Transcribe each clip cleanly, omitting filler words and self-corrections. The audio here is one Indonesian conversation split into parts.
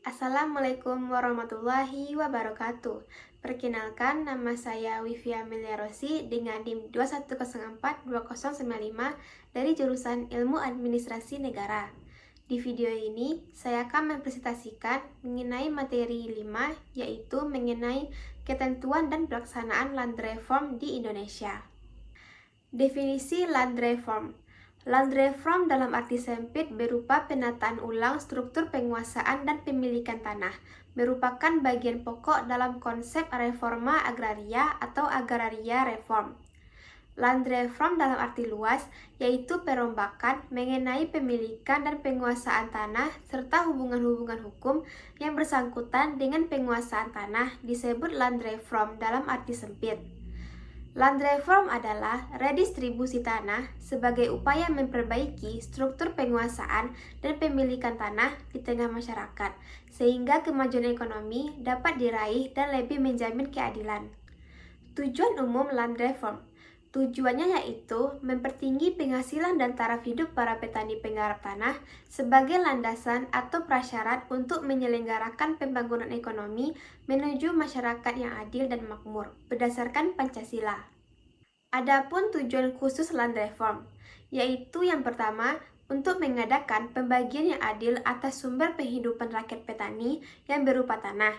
Assalamualaikum warahmatullahi wabarakatuh. Perkenalkan, nama saya Wivia Amelia Rossi dengan NIM 21042095 dari jurusan Ilmu Administrasi Negara. Di video ini, saya akan mempresentasikan mengenai materi 5, yaitu mengenai ketentuan dan pelaksanaan land reform di Indonesia. Definisi land reform. Land reform dalam arti sempit berupa penataan ulang struktur penguasaan dan pemilikan tanah, merupakan bagian pokok dalam konsep reforma agraria atau agraria reform. Land reform dalam arti luas yaitu perombakan mengenai pemilikan dan penguasaan tanah serta hubungan-hubungan hukum yang bersangkutan dengan penguasaan tanah disebut land reform dalam arti sempit. Land reform adalah redistribusi tanah sebagai upaya memperbaiki struktur penguasaan dan pemilikan tanah di tengah masyarakat, sehingga kemajuan ekonomi dapat diraih dan lebih menjamin keadilan. Tujuan umum land reform. Tujuannya yaitu mempertinggi penghasilan dan taraf hidup para petani penggarap tanah sebagai landasan atau prasyarat untuk menyelenggarakan pembangunan ekonomi menuju masyarakat yang adil dan makmur berdasarkan Pancasila. Adapun tujuan khusus land reform, yaitu yang pertama, untuk mengadakan pembagian yang adil atas sumber penghidupan rakyat petani yang berupa tanah.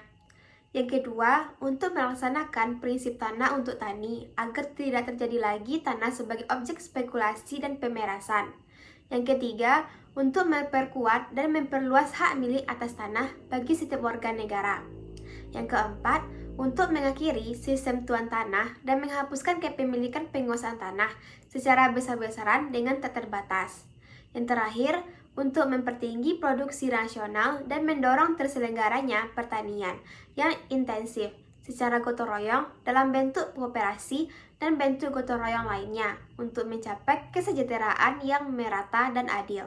Yang kedua, untuk melaksanakan prinsip tanah untuk tani agar tidak terjadi lagi tanah sebagai objek spekulasi dan pemerasan. Yang ketiga, untuk memperkuat dan memperluas hak milik atas tanah bagi setiap warga negara. Yang keempat, untuk mengakhiri sistem tuan tanah dan menghapuskan kepemilikan penguasaan tanah secara besar-besaran dengan tak terbatas. Yang terakhir, untuk mempertinggi produksi nasional dan mendorong terselenggaranya pertanian yang intensif secara gotong royong dalam bentuk kooperasi dan bentuk gotong royong lainnya untuk mencapai kesejahteraan yang merata dan adil.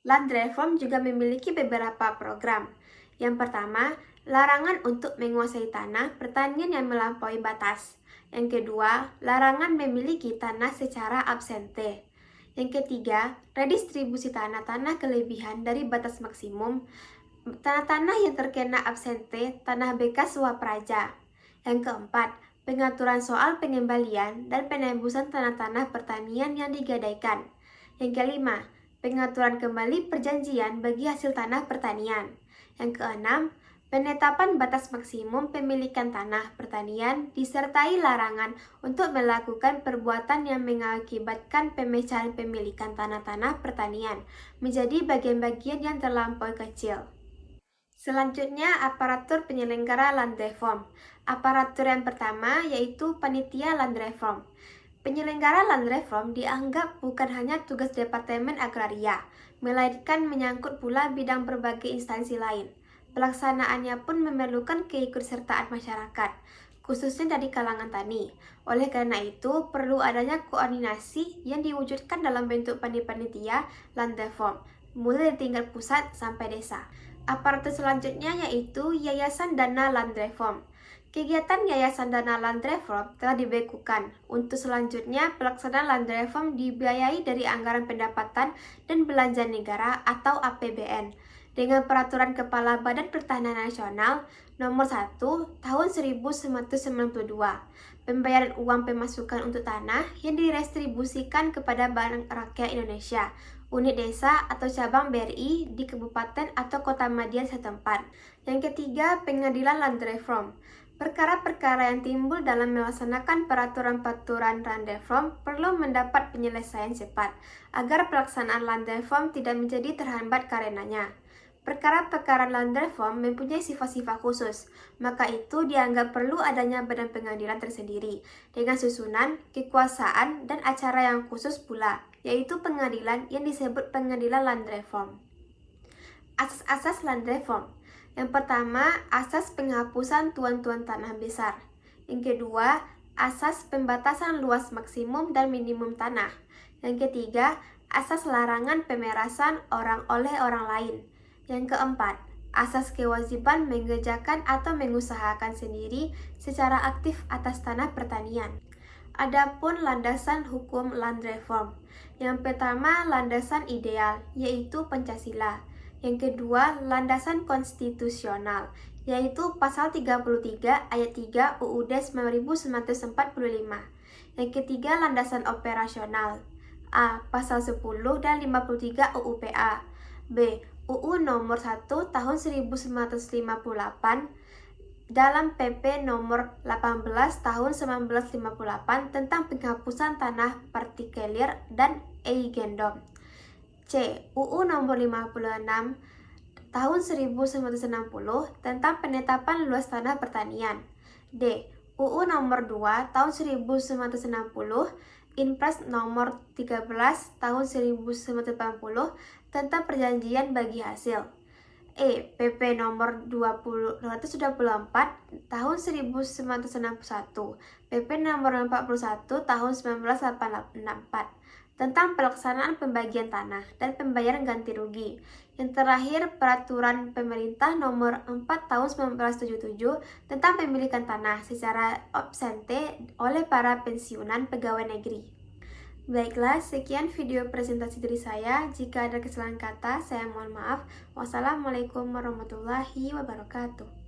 Land reform juga memiliki beberapa program. Yang pertama, larangan untuk menguasai tanah pertanian yang melampaui batas. Yang kedua, larangan memiliki tanah secara absente. Yang ketiga, redistribusi tanah-tanah kelebihan dari batas maksimum, tanah-tanah yang terkena absente, tanah bekas swapraja. Yang keempat, pengaturan soal pengembalian dan penembusan tanah-tanah pertanian yang digadaikan. Yang kelima, pengaturan kembali perjanjian bagi hasil tanah pertanian. Yang keenam, penetapan batas maksimum pemilikan tanah pertanian disertai larangan untuk melakukan perbuatan yang mengakibatkan pemecahan pemilikan tanah-tanah pertanian menjadi bagian-bagian yang terlampau kecil. Selanjutnya, aparatur penyelenggara land reform. Aparatur yang pertama yaitu panitia land reform. Penyelenggara land reform dianggap bukan hanya tugas Departemen Agraria, melainkan menyangkut pula bidang berbagai instansi lain. Pelaksanaannya pun memerlukan keikutsertaan masyarakat, khususnya dari kalangan tani. Oleh karena itu, perlu adanya koordinasi yang diwujudkan dalam bentuk panitia land reform, mulai dari tingkat pusat sampai desa. Aparatur selanjutnya yaitu Yayasan Dana Land Reform. Kegiatan Yayasan Dana Land Reform telah dibekukan. Untuk selanjutnya, pelaksanaan land reform dibiayai dari anggaran pendapatan dan belanja negara atau APBN dengan peraturan Kepala Badan Pertahanan Nasional nomor 1 tahun 1992. Pembayaran uang pemasukan untuk tanah yang direstribusikan kepada Bank Rakyat Indonesia, unit desa atau cabang BRI di kabupaten atau kota madian setempat. Yang ketiga, pengadilan land reform. Perkara-perkara yang timbul dalam melaksanakan peraturan-peraturan land reform perlu mendapat penyelesaian cepat agar pelaksanaan land reform tidak menjadi terhambat karenanya. Perkara-perkara land reform mempunyai sifat-sifat khusus, maka itu dianggap perlu adanya badan pengadilan tersendiri dengan susunan, kekuasaan, dan acara yang khusus pula, yaitu pengadilan yang disebut pengadilan land reform. Asas-asas land reform. Yang pertama, asas penghapusan tuan-tuan tanah besar. Yang kedua, asas pembatasan luas maksimum dan minimum tanah. Yang ketiga, asas larangan pemerasan orang oleh orang lain. Yang keempat, asas kewajiban mengerjakan atau mengusahakan sendiri secara aktif atas tanah pertanian. Adapun landasan hukum land reform. Yang pertama, landasan ideal, yaitu Pancasila. Yang kedua, landasan konstitusional, yaitu pasal 33 ayat 3 UUD 1945. Yang ketiga, landasan operasional. A. Pasal 10 dan 53 UU PA. B. UU nomor 1 tahun 1958 dalam PP nomor 18 tahun 1958 tentang penghapusan tanah partikelir dan eigendom. C. UU nomor 56 tahun 1960 tentang penetapan luas tanah pertanian. D. UU nomor 2 tahun 1960 Inpres nomor 13 tahun 1980 tentang perjanjian bagi hasil. E. PP nomor 224 tahun 1961, PP nomor 41 tahun 1984 tentang pelaksanaan pembagian tanah dan pembayaran ganti rugi. Yang terakhir, peraturan pemerintah nomor 4 tahun 1977 tentang pemilikan tanah secara absente oleh para pensiunan pegawai negeri. Baiklah, sekian video presentasi dari saya. Jika ada kesalahan kata, saya mohon maaf. Wassalamualaikum warahmatullahi wabarakatuh.